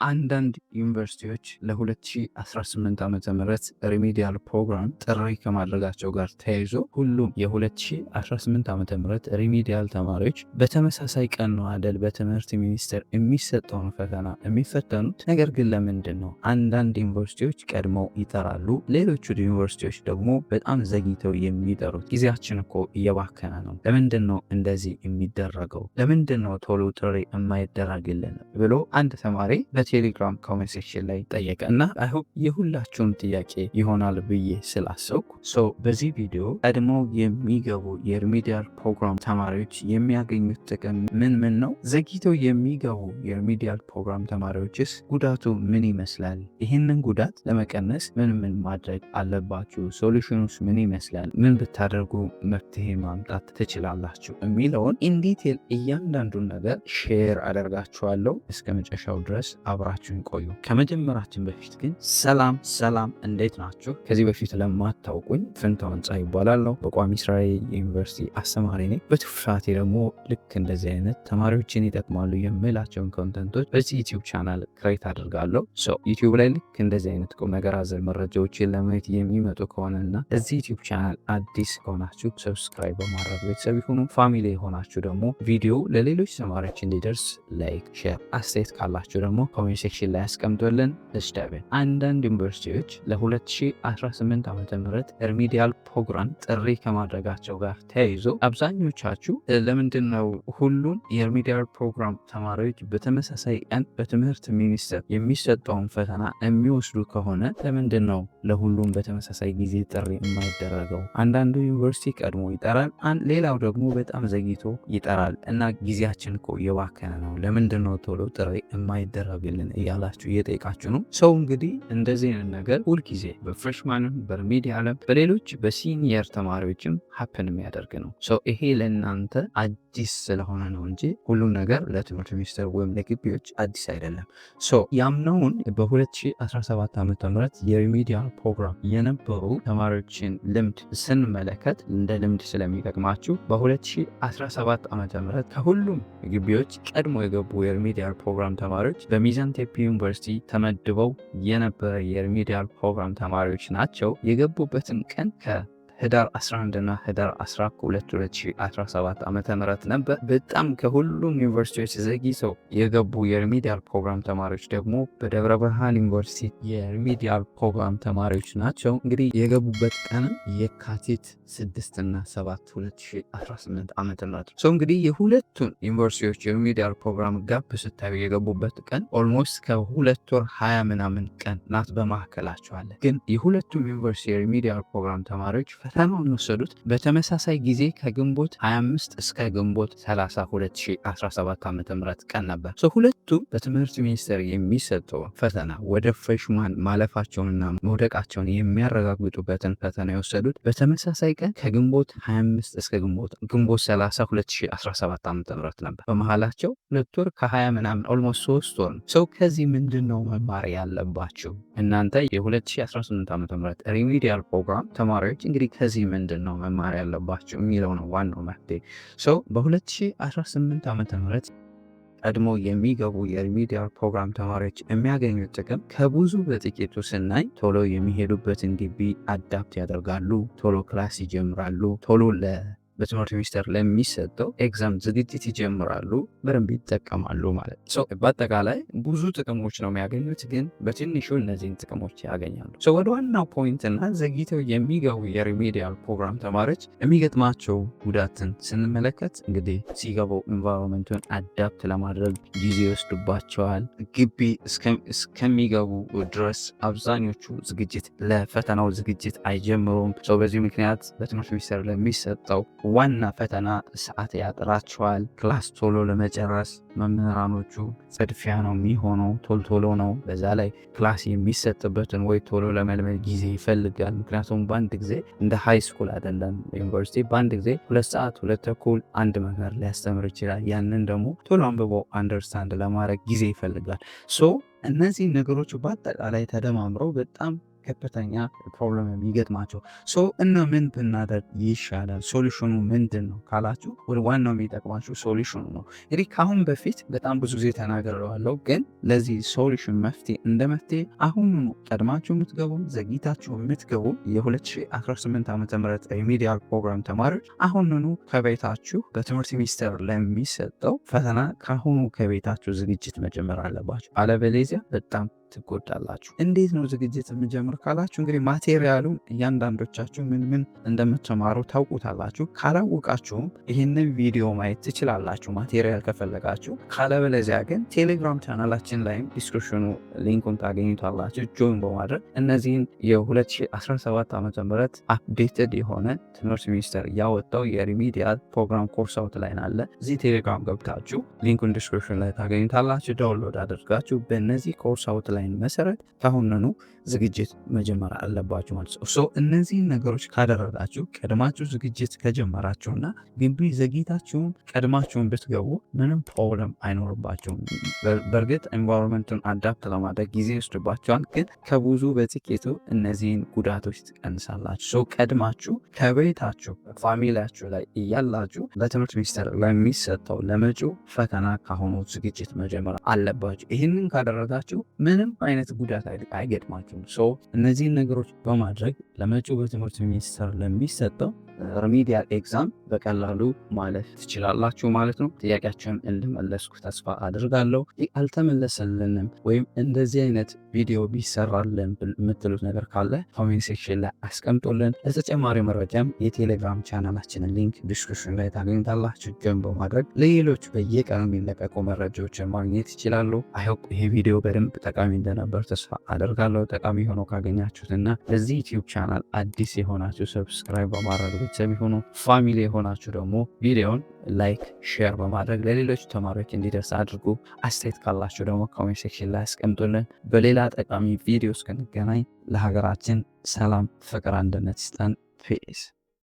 አንዳንድ ዩኒቨርሲቲዎች ለ2018 ዓመተ ምህረት ሪሚዲያል ፕሮግራም ጥሪ ከማድረጋቸው ጋር ተያይዞ ሁሉም የ2018 ዓመተ ምህረት ሪሚዲያል ተማሪዎች በተመሳሳይ ቀን ነው አይደል በትምህርት ሚኒስቴር የሚሰጠውን ፈተና የሚፈተኑት። ነገር ግን ለምንድን ነው አንዳንድ ዩኒቨርሲቲዎች ቀድመው ይጠራሉ፣ ሌሎቹ ዩኒቨርሲቲዎች ደግሞ በጣም ዘግይተው የሚጠሩት? ጊዜያችን እኮ እየባከነ ነው። ለምንድን ነው እንደዚህ የሚደረገው? ለምንድን ነው ቶሎ ጥሪ የማይደረግልን ብሎ አንድ ተማሪ ቴሌግራም ኮሜንት ሴክሽን ላይ ጠየቀ እና አይሆፕ የሁላችሁም ጥያቄ ይሆናል ብዬ ስላሰብኩ በዚህ ቪዲዮ ቀድመው የሚገቡ የሪሚዲያል ፕሮግራም ተማሪዎች የሚያገኙት ጥቅም ምን ነው? ዘግይተው የሚገቡ የሪሚዲያል ፕሮግራም ተማሪዎችስ ጉዳቱ ምን ይመስላል? ይህንን ጉዳት ለመቀነስ ምን ማድረግ አለባችሁ? ሶሉሽኑስ ምን ይመስላል? ምን ብታደርጉ መፍትሄ ማምጣት ትችላላችሁ? የሚለውን ኢንዲቴል እያንዳንዱን ነገር ሼር አደርጋችኋለሁ። እስከ መጨረሻው ድረስ አብራችሁን ቆዩ። ከመጀመራችን በፊት ግን ሰላም እንዴት ናችሁ? ከዚህ በፊት ለማታውቁኝ ፍንታውን ጻይ ይባላለሁ። በቋሚ ስራዬ የዩኒቨርሲቲ አስተማሪ ነኝ። በትርፍ ሰዓቴ ደግሞ ልክ እንደዚህ አይነት ተማሪዎችን ይጠቅማሉ የምላቸውን ኮንተንቶች በዚህ ዩቲዩብ ቻናል ክሬት አድርጋለሁ። ዩቲዩብ ላይ ልክ እንደዚህ አይነት ቁም ነገር አዘል መረጃዎችን ለማየት የሚመጡ ከሆነና እዚህ ዩቲዩብ ቻናል አዲስ ከሆናችሁ ሰብስክራይብ በማድረግ ቤተሰብ ይሁኑ። ፋሚሊ የሆናችሁ ደግሞ ቪዲዮ ለሌሎች ተማሪዎች እንዲደርስ ላይክ፣ ሼር፣ አስተያየት ካላችሁ ደግሞ ኮሜንት ሴክሽን ላይ ያስቀምጡልን። እስታበን አንዳንድ ዩኒቨርሲቲዎች ለ2018 ዓመተ ምህረት ሪሚዲያል ፕሮግራም ጥሪ ከማድረጋቸው ጋር ተያይዞ አብዛኞቻችሁ ለምንድን ነው ሁሉም የሪሚዲያል ፕሮግራም ተማሪዎች በተመሳሳይ ቀን በትምህርት ሚኒስቴር የሚሰጠውን ፈተና የሚወስዱ ከሆነ ለምንድን ነው ለሁሉም በተመሳሳይ ጊዜ ጥሪ የማይደረገው? አንዳንዱ ዩኒቨርሲቲ ቀድሞ ይጠራል፣ ሌላው ደግሞ በጣም ዘግይቶ ይጠራል እና ጊዜያችን እኮ እየባከነ ነው። ለምንድን ነው ቶሎ ጥሪ የማይደረግልን እያላችሁ እየጠየቃችሁ ነው። እንግዲህ እንደዚህ አይነት ነገር ሁልጊዜ በፍሬሽማንም በሪሚዲያልም በሌሎች በሲኒየር ተማሪዎችም ሀፕን የሚያደርግ ነው። ይሄ ለእናንተ አዲስ ስለሆነ ነው እንጂ ሁሉም ነገር ለትምህርት ሚኒስቴር ወይም ለግቢዎች አዲስ አይደለም። ያምነውን በ2017 ዓ.ም የሪሚዲያል ፕሮግራም የነበሩ ተማሪዎችን ልምድ ስንመለከት እንደ ልምድ ስለሚጠቅማችሁ በ2017 ዓ.ም ከሁሉም ግቢዎች ቀድሞ የገቡ የሪሚዲያል ፕሮግራም ተማሪዎች በሚዛን ቴፒ ዩኒቨርሲቲ ተመድበው የነበረ የሪሚዲያል ፕሮግራም ተማሪዎች ናቸው። የገቡበትን ቀን ህዳር 11 እና ህዳር 12 2017 ዓ.ም ነበር። በጣም ከሁሉም ዩኒቨርሲቲዎች ዘግይተው የገቡ የሪሚዲያል ፕሮግራም ተማሪዎች ደግሞ በደብረ ብርሃን ዩኒቨርሲቲ የሪሚዲያል ፕሮግራም ተማሪዎች ናቸው። እንግዲህ የገቡበት ቀንም የካቲት 6 እና 7 2018 ዓ.ም እንግዲህ የሁለቱን ዩኒቨርሲቲዎች የሪሚዲያል ፕሮግራም ጋፕ ስታዩ የገቡበት ቀን ኦልሞስት ከሁለት ወር 20 ምናምን ቀን ናት በማዕከላቸው አለ። ግን የሁለቱም ዩኒቨርሲቲ የሪሚዲያል ፕሮግራም ተማሪዎች ፈተናውን የወሰዱት በተመሳሳይ ጊዜ ከግንቦት 25 እስከ ግንቦት 30 2017 ዓ.ም ቀን ነበር። ሁለቱም በትምህርት ሚኒስቴር የሚሰጠው ፈተና ወደ ፍሬሽማን ማለፋቸውንና መውደቃቸውን የሚያረጋግጡበትን ፈተና የወሰዱት በተመሳሳይ ቀን ከግንቦት 25 እስከ ግንቦት 30 2017 ዓ.ም ነበር። በመሃላቸው ሁለት ወር ከ20 ምናምን ኦልሞስት 3 ወር ነው። ከዚህ ምንድን ነው መማር ያለባችሁ እናንተ የ2018 ዓ.ም ሪሚዲያል ፕሮግራም ተማሪዎች? እንግዲህ ከዚህ ምንድን ነው መማር ያለባቸው የሚለው ነው ዋናው መፍትሄ። በ2018 ዓ.ም ቀድሞ የሚገቡ የሪሚዲያል ፕሮግራም ተማሪዎች የሚያገኙት ጥቅም ከብዙ በጥቂቱ ስናይ ቶሎ የሚሄዱበትን ግቢ አዳፕት ያደርጋሉ፣ ቶሎ ክላስ ይጀምራሉ፣ ቶሎ በትምህርት ሚኒስቴር ለሚሰጠው ኤግዛም ዝግጅት ይጀምራሉ፣ በደንብ ይጠቀማሉ ማለት ነው። በአጠቃላይ ብዙ ጥቅሞች ነው የሚያገኙት፣ ግን በትንሹ እነዚህን ጥቅሞች ያገኛሉ። ወደ ዋናው ፖይንት እና ዘግይተው የሚገቡ የሪሚዲያል ፕሮግራም ተማሪዎች የሚገጥማቸው ጉዳትን ስንመለከት እንግዲህ ሲገቡ ኢንቫይሮንመንቱን አዳፕት ለማድረግ ጊዜ ይወስዱባቸዋል። ግቢ እስከሚገቡ ድረስ አብዛኞቹ ለፈተናው ዝግጅት አይጀምሩም። በዚህ ምክንያት በትምህርት ሚኒስቴር ለሚሰጠው ዋና ፈተና ሰዓት ያጥራቸዋል። ክላስ ቶሎ ለመጨረስ መምህራኖቹ ጽድፊያ ነው የሚሆነው፣ ቶሎ ነው። በዛ ላይ ክላስ የሚሰጥበትን ወይ ቶሎ ለመልመድ ጊዜ ይፈልጋል። ምክንያቱም በአንድ ጊዜ እንደ ሃይ ስኩል አይደለም ዩኒቨርሲቲ፣ በአንድ ጊዜ 2 ሰዓት 2 ተኩል አንድ መምህር ሊያስተምር ይችላል። ያንን ደግሞ ቶሎ አንብቦ አንደርስታንድ ለማድረግ ጊዜ ይፈልጋል። እነዚህ ነገሮች በአጠቃላይ ተደማምረው በጣም ከፍተኛ ፕሮብለም የሚገጥማቸው። እና ምን ብናደርግ ይሻላል? ሶሉሽኑ ምንድን ነው ካላችሁ ወደ ዋናው የሚጠቅማችሁ ሶሉሽኑ ነው። እንግዲህ ከአሁን በፊት በጣም ብዙ ጊዜ ተናግሬዋለሁ፣ ግን ለዚህ ሶሉሽን መፍትሄ እንደ መፍትሄ አሁኑ ቀድማችሁ የምትገቡ ዘግይታችሁ የምትገቡ የ2018 ዓ.ም ሪሚዲያል ፕሮግራም ተማሪዎች አሁኑኑ ከቤታችሁ በትምህርት ሚኒስቴር ለሚሰጠው ፈተና ከአሁኑ ከቤታችሁ ዝግጅት መጀመር አለባችሁ። አለበለዚያ በጣም ትጎዳላችሁ። እንዴት ነው ዝግጅት የምጀምር ካላችሁ እንግዲህ ማቴሪያሉን እያንዳንዶቻችሁ ምን ምን እንደምትማሩ ታውቁታላችሁ። ካላወቃችሁም ይህንን ቪዲዮ ማየት ትችላላችሁ ማቴሪያል ከፈለጋችሁ። ካለበለዚያ ግን ቴሌግራም ቻናላችን ላይም ዲስክሪፕሽኑ ሊንኩን ታገኙታላችሁ። ጆይን በማድረግ እነዚህን የ2017 ዓ.ም አፕዴትድ የሆነ ትምህርት ሚኒስቴር ያወጣው የሪሚዲያል ፕሮግራም ኮርስ አውት ላይ አለ። እዚህ ቴሌግራም ገብታችሁ ሊንኩን ዲስክሪፕሽን ላይ ታገኙታላችሁ። ዳውንሎድ አድርጋችሁ በእነዚህ ኮርስ አውት ላይ መሰረት ካሁንኑ ዝግጅት መጀመር አለባችሁ ማለት ነው። እነዚህን ነገሮች ካደረጋችሁ ቀድማችሁ ዝግጅት ከጀመራችሁና ግቢ ዘግይታችሁም ቀድማችሁን ብትገቡ ምንም ፕሮብለም አይኖርባችሁም። በእርግጥ ኤንቫይሮንመንቱን አዳፕት ለማድረግ ጊዜ ይወስድባችኋል፣ ግን ከብዙ በጥቂቱ እነዚህን ጉዳቶች ትቀንሳላችሁ። ቀድማችሁ ከቤታችሁ ፋሚሊያችሁ ላይ እያላችሁ በትምህርት ሚኒስቴር ለሚሰጠው ለመጪው ፈተና ካሁኑ ዝግጅት መጀመር አለባችሁ። ይህንን ካደረጋችሁ ምንም አይነት ጉዳት አይገጥማችሁም። እነዚህን ነገሮች በማድረግ ለመጪው በትምህርት ሚኒስቴር ለሚሰጠው ሪሚዲያል ኤግዛም በቀላሉ ማለፍ ትችላላችሁ ማለት ነው። ጥያቄያችሁን እንድመለስኩ ተስፋ አድርጋለሁ። አልተመለሰልንም ወይም እንደዚህ አይነት ቪዲዮ ቢሰራልን የምትሉት ነገር ካለ ኮሜንት ሴክሽን ላይ አስቀምጦልን። ለተጨማሪ መረጃም የቴሌግራም ቻናላችንን ሊንክ ዲስክሪፕሽን ላይ ታገኙታላችሁ። ጆይን በማድረግ ለሌሎች በየቀኑ የሚለቀቁ መረጃዎችን ማግኘት ይችላሉ። አይሆፕ ይሄ ቪዲዮ በደንብ ጠቃሚ እንደነበር ተስፋ አደርጋለሁ። ጠቃሚ ሆኖ ካገኛችሁትና ለዚህ ዩቲዩብ ቻናል አዲስ የሆናችሁ ሰብስክራይብ በማድረግ ቤተሰብ የሆኑ ፋሚሊ የሆናችሁ ደግሞ ቪዲዮን ላይክ፣ ሼር በማድረግ ለሌሎች ተማሪዎች እንዲደርስ አድርጉ። አስተያየት ካላችሁ ደግሞ ኮሜንት ሴክሽን ላይ አስቀምጡልን። በሌላ ጠቃሚ ቪዲዮ እስክንገናኝ ለሀገራችን ሰላም፣ ፍቅር፣ አንድነት ይስጠን። ፒስ